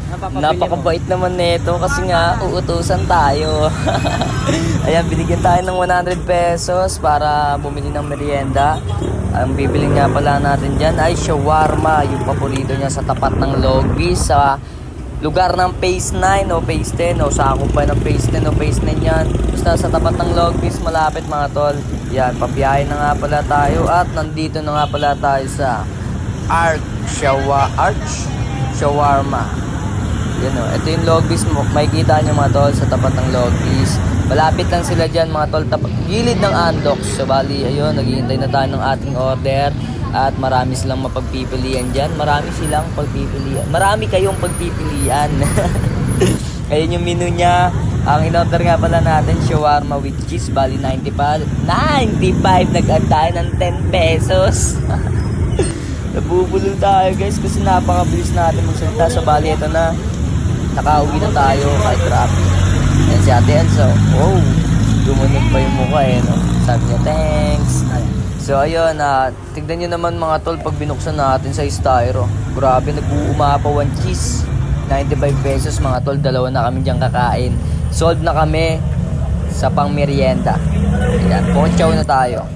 Napakabait naman nito kasi nga uutusan tayo. Ayan, binigyan tayo ng 100 pesos para bumili ng merienda. Ang bibili nga pala natin dyan ay shawarma, yung paborito niya sa tapat ng Logbeast, sa lugar ng Phase 9 o Phase 10 o sakop pa ng Phase 10 o Phase 9 yan. Basta sa tapat ng Logbeast, malapit mga tol. Yan, pabiyahe na nga pala tayo at nandito na nga pala tayo sa Arch Shawarma. Yan o, ito yung Logbeast mo. Makikita nyo mga tol sa tapat ng Logbeast. Malapit lang sila dyan mga tol, gilid ng Andox. So bali, ayun, naghihintay na tayo ng ating order. At marami silang mapagpipilian dyan. Marami silang pagpipilian. Marami kayong pagpipilian. Ayun yung menu niya. Ang in-order nga pala natin, shawarma with cheese. Bali, 95. Nag-add tayo ng 10 pesos. Nabubulol tayo guys kasi napakabilis natin magsalita. So bali, ito na. Nakauwi na tayo kahit traffic. Yan si Ate Enzo. Oh, gumunog pa yung mukha eh. No? Sabi niya, thanks. So ayun, tignan nyo naman mga tol pag binuksan natin sa styro. Grabe, nag-uumapaw ang cheese. 95 pesos mga tol, dalawa na kami dyan kakain. Sold na kami sa pang merienda. Ayan, ponchaw na tayo.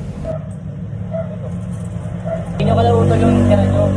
Hindi nyo kalaro tol yung tira nyo.